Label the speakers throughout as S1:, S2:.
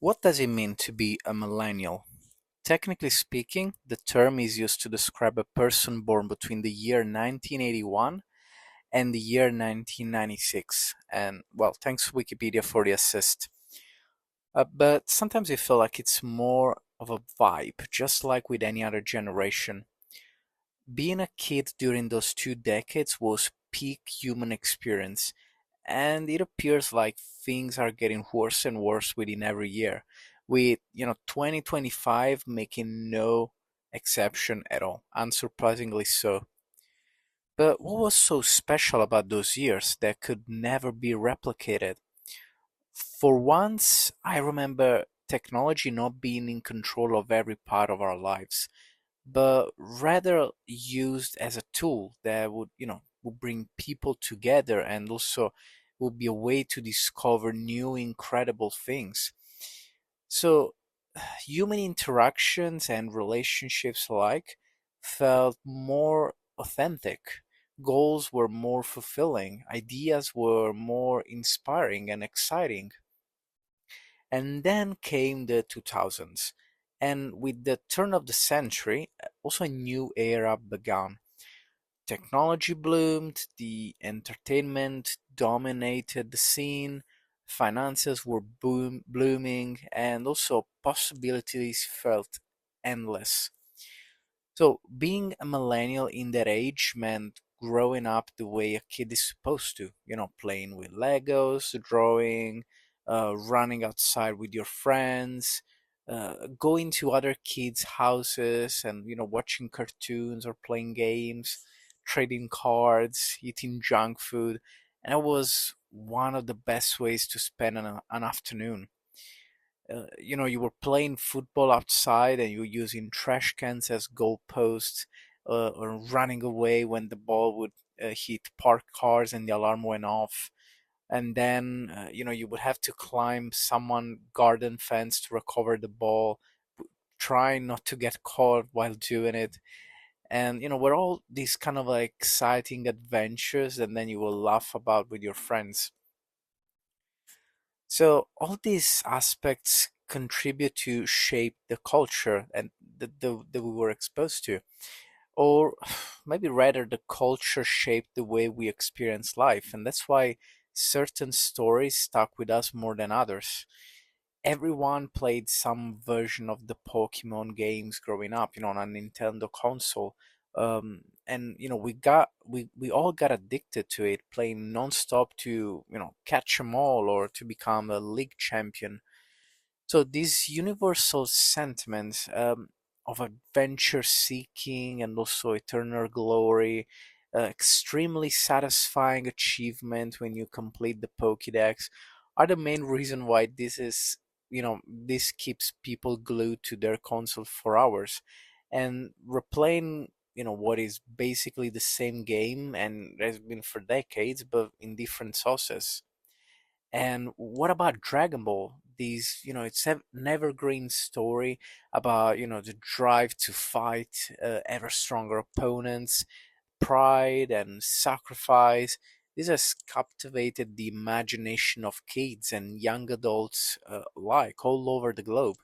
S1: What does it mean to be a millennial? Technically speaking, the term is used to describe a person born between the year 1981 and the year 1996. And well, thanks Wikipedia for the assist. But sometimes I feel like it's more of a vibe, just like with any other generation. Being a kid during those 2 decades was peak human experience, and it appears like things are getting worse and worse within every year, with 2025 making no exception at all, unsurprisingly so. But what was so special about those years that could never be replicated? For once, I remember technology not being in control of every part of our lives, but rather used as a tool that would bring people together and also would be a way to discover new incredible things. So human interactions and relationships alike felt more authentic. Goals were more fulfilling, ideas were more inspiring and exciting. And then came the 2000s. And with the turn of the century, also a new era began. Technology bloomed, the entertainment dominated the scene, finances were blooming, and also possibilities felt endless. So, being a millennial in that age meant growing up the way a kid is supposed to, playing with Legos, drawing, running outside with your friends, going to other kids' houses and, watching cartoons or playing games, trading cards, eating junk food. And it was one of the best ways to spend an afternoon. You were playing football outside and you were using trash cans as goalposts, or running away when the ball would hit parked cars and the alarm went off. And then, you would have to climb someone garden fence to recover the ball, trying not to get caught while doing it. And, we're all these kind of like exciting adventures and then you will laugh about with your friends. So all these aspects contribute to shape the culture and that we were exposed to. Or maybe rather the culture shaped the way we experience life. And that's why certain stories stuck with us more than others. Everyone played some version of the Pokemon games growing up, on a Nintendo console. And we all got addicted to it, playing nonstop to catch 'em all or to become a league champion. So this universal sentiment of adventure seeking and also eternal glory, extremely satisfying achievement when you complete the Pokédex, are the main reason why this keeps people glued to their console for hours, and replaying what is basically the same game and has been for decades, but in different sauces. And what about Dragon Ball? It's an evergreen story about, the drive to fight ever stronger opponents, pride and sacrifice. This has captivated the imagination of kids and young adults alike all over the globe,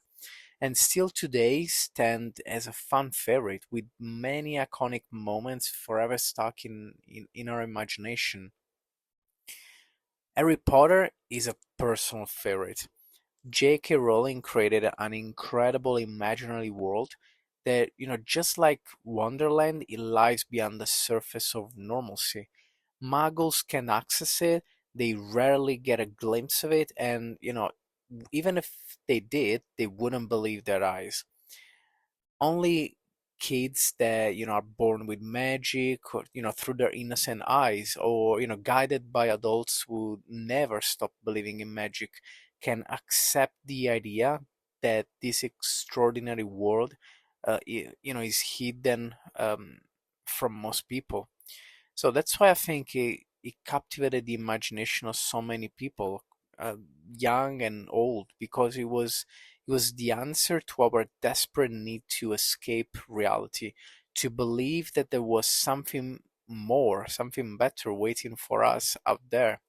S1: and still today stand as a fan favorite with many iconic moments forever stuck in our imagination. Harry Potter is a personal favorite. J.K. Rowling created an incredible imaginary world that, just like Wonderland, it lies beyond the surface of normalcy. Muggles can access it, they rarely get a glimpse of it, and, even if they did, they wouldn't believe their eyes. Only kids that are born with magic, or through their innocent eyes, or guided by adults who never stop believing in magic, can accept the idea that this extraordinary world is hidden from most people. So that's why I think it captivated the imagination of so many people, uh, young and old, because it was the answer to our desperate need to escape reality, to believe that there was something more, something better waiting for us out there.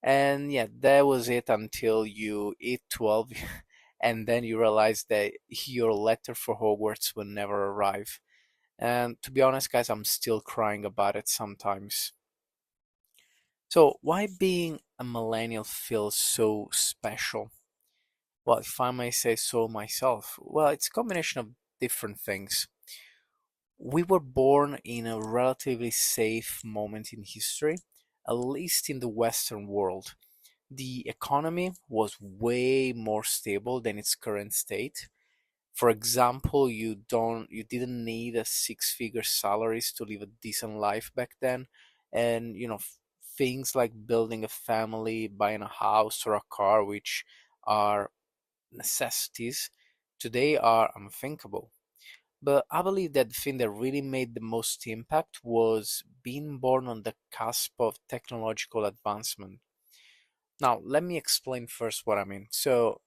S1: And yeah, that was it until you hit 12, and then you realize that your letter for Hogwarts will never arrive. And to be honest, guys, I'm still crying about it sometimes. So, why being a millennial feels so special? Well, if I may say so myself, well, it's a combination of different things. We were born in a relatively safe moment in history, at least in the Western world. The economy was way more stable than its current state. For example, you didn't need a six-figure salaries to live a decent life back then, and things like building a family, buying a house or a car, which are necessities, today are unthinkable. But I believe that the thing that really made the most impact was being born on the cusp of technological advancement. Now, let me explain first what I mean. So,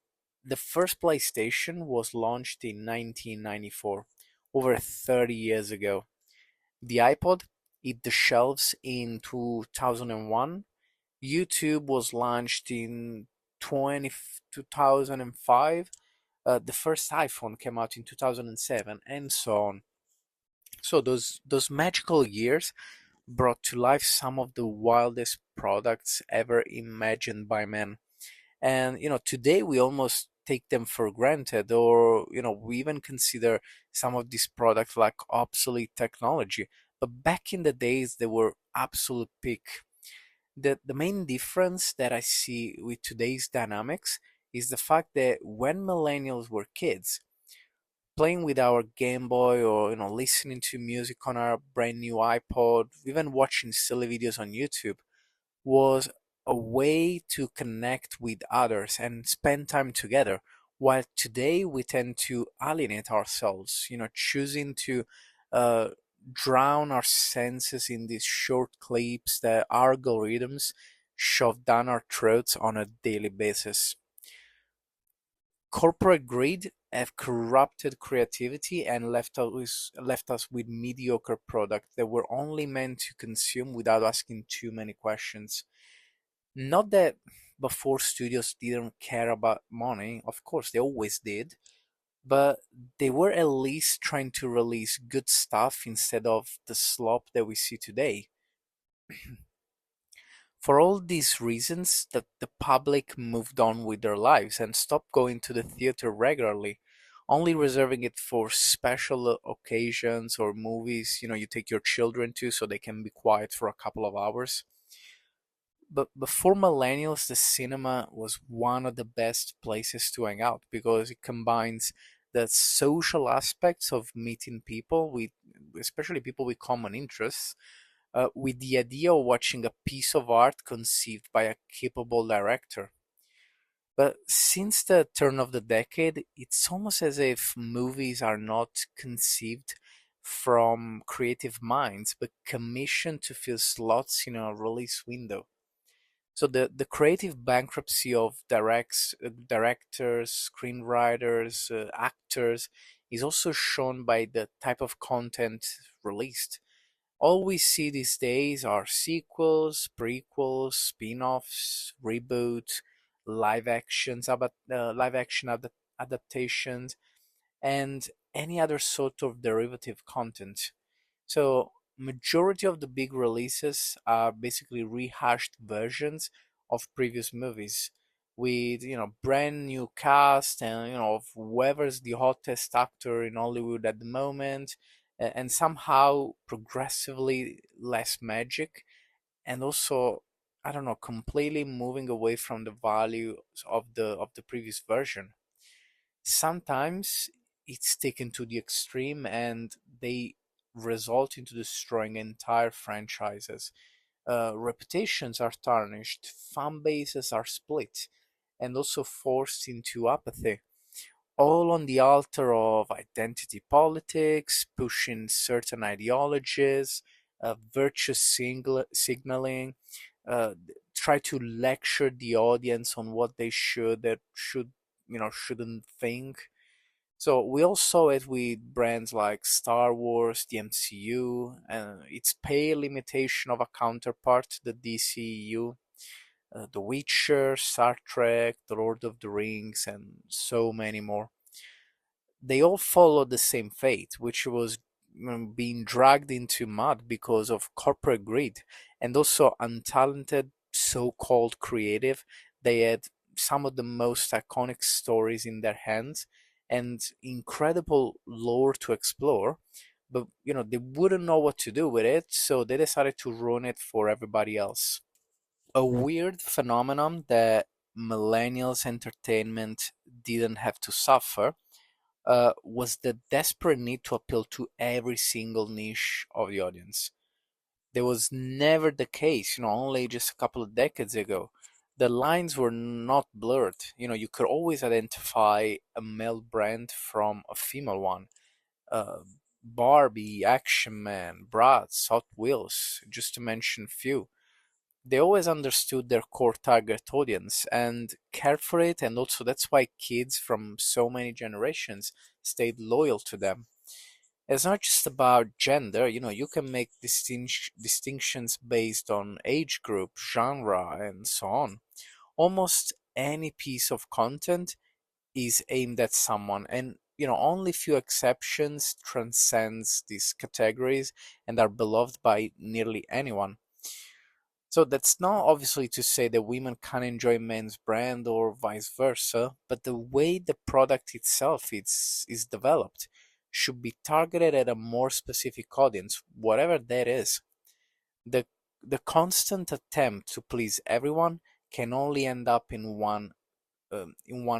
S1: the first PlayStation was launched in 1994, over 30 years ago. The iPod hit the shelves in 2001. YouTube was launched in 2005. The first iPhone came out in 2007, and so on. So those magical years brought to life some of the wildest products ever imagined by man. And today we almost take them for granted, or we even consider some of these products like obsolete technology. But back in the days, they were absolute peak. The main difference that I see with today's dynamics is the fact that when millennials were kids, playing with our Game Boy, or listening to music on our brand new iPod, even watching silly videos on YouTube, was a way to connect with others and spend time together. While today we tend to alienate ourselves, choosing to uh, drown our senses in these short clips that algorithms shove down our throats on a daily basis. Corporate greed have corrupted creativity and left us with mediocre products that were only meant to consume without asking too many questions. Not that before studios didn't care about money, of course they always did, but they were at least trying to release good stuff instead of the slop that we see today. For all these reasons, the public moved on with their lives and stopped going to the theater regularly, only reserving it for special occasions or movies, you take your children to so they can be quiet for a couple of hours. But before millennials, the cinema was one of the best places to hang out because it combines the social aspects of meeting people with, especially people with common interests, with the idea of watching a piece of art conceived by a capable director. But since the turn of the decade, it's almost as if movies are not conceived from creative minds, but commissioned to fill slots in a release window. So the creative bankruptcy of directors, screenwriters, actors is also shown by the type of content released. All we see these days are sequels, prequels, spin-offs, reboots, live action adaptations, and any other sort of derivative content. So majority of the big releases are basically rehashed versions of previous movies with brand new cast and of whoever's the hottest actor in Hollywood at the moment, and somehow progressively less magic, and also I don't know, completely moving away from the values of the previous version. Sometimes it's taken to the extreme and they result into destroying entire franchises. Reputations are tarnished, fan bases are split, and also forced into apathy, all on the altar of identity politics, pushing certain ideologies, signaling, uh, try to lecture the audience on what they shouldn't think. So we all saw it with brands like Star Wars, the MCU, and its pale imitation of a counterpart, the DCU. The Witcher, Star Trek, The Lord of the Rings, and so many more. They all followed the same fate, which was being dragged into mud because of corporate greed and also untalented so-called creative. They had some of the most iconic stories in their hands and incredible lore to explore, but they wouldn't know what to do with it, so they decided to ruin it for everybody else. A weird phenomenon that millennials entertainment didn't have to suffer was the desperate need to appeal to every single niche of the audience. There was never the case, only just a couple of decades ago. The lines were not blurred. You could always identify a male brand from a female one. Uh, Barbie, Action Man, Bratz, Hot Wheels, just to mention a few. They always understood their core target audience and cared for it, and also that's why kids from so many generations stayed loyal to them. It's not just about gender, you can make distinctions based on age group, genre, and so on. Almost any piece of content is aimed at someone, and only few exceptions transcends these categories and are beloved by nearly anyone. So that's not obviously to say that women can't enjoy men's brand or vice versa, but the way the product itself is developed should be targeted at a more specific audience, whatever that is. The the constant attempt to please everyone can only end up in one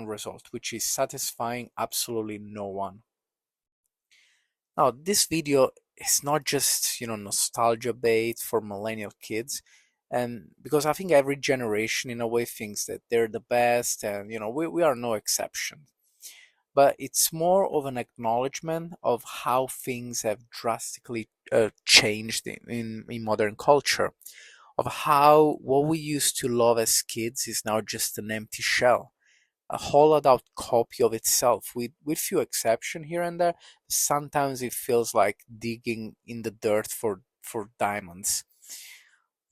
S1: result, which is satisfying absolutely no one. Now, this video is not just, nostalgia bait for millennial kids, and because I think every generation in a way thinks that they're the best, and we are no exception. But it's more of an acknowledgement of how things have drastically changed in modern culture, of how what we used to love as kids is now just an empty shell, a hollowed out copy of itself, with few exceptions here and there. Sometimes it feels like digging in the dirt for diamonds.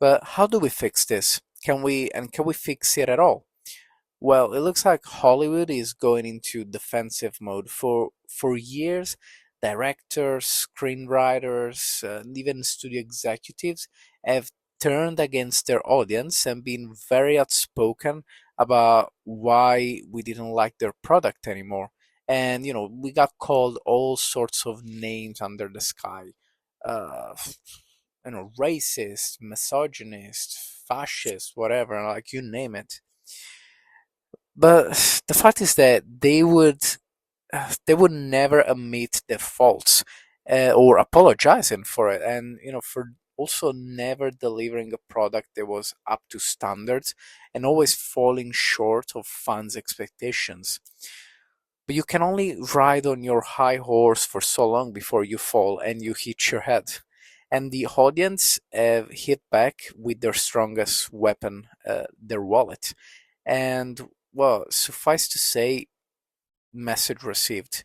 S1: But how do we fix this? Can we fix it at all? Well, it looks like Hollywood is going into defensive mode. For years, directors, screenwriters, and even studio executives have turned against their audience and been very outspoken about why we didn't like their product anymore. And we got called all sorts of names under the sky. Uh, Racist, misogynist, fascist, whatever, like you name it. But the fact is that they would never admit their faults or apologizing for it, and for also never delivering a product that was up to standards and always falling short of fans' expectations. But you can only ride on your high horse for so long before you fall and you hit your head. And the audience hit back with their strongest weapon, their wallet. And well, suffice to say, message received.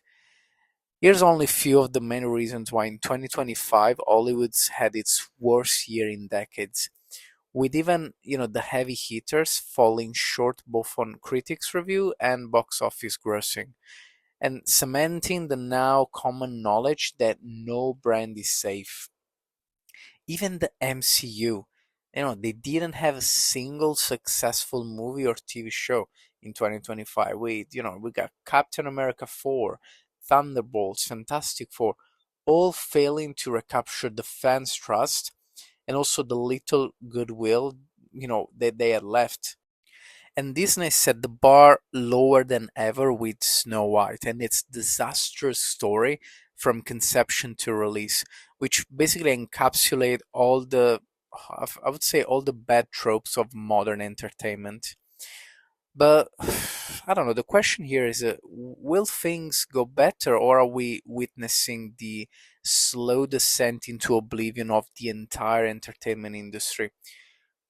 S1: Here's only a few of the many reasons why in 2025 Hollywood's had its worst year in decades, with even the heavy hitters falling short both on critics' review and box office grossing, and cementing the now common knowledge that no brand is safe. Even the MCU, they didn't have a single successful movie or TV show in 2025. We got Captain America 4, Thunderbolts, Fantastic Four, all failing to recapture the fans' trust and also the little goodwill, that they had left. And Disney set the bar lower than ever with Snow White and its disastrous story from conception to release, which basically encapsulate all the, I would say, all the bad tropes of modern entertainment. But I don't know. The question here is, will things go better, or are we witnessing the slow descent into oblivion of the entire entertainment industry?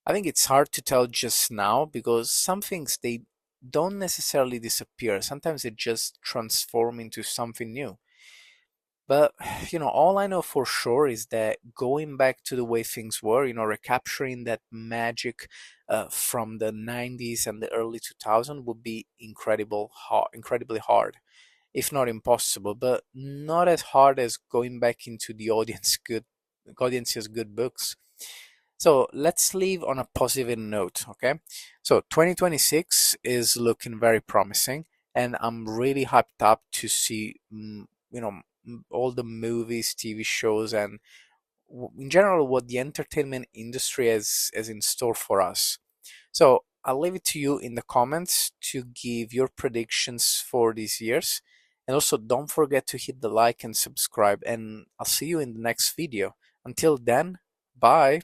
S1: I think it's hard to tell just now because some things they don't necessarily disappear. Sometimes they just transform into something new. But all I know for sure is that going back to the way things were, recapturing that magic from the 90s and the early 2000s would be incredibly hard, if not impossible, but not as hard as going back into the audience's good books. So let's leave on a positive note, okay? So 2026 is looking very promising, and I'm really hyped up to see, all the movies, TV shows, and in general what the entertainment industry has in store for us. So I'll leave it to you in the comments to give your predictions for these years. And also don't forget to hit the like and subscribe, and I'll see you in the next video. Until then, bye.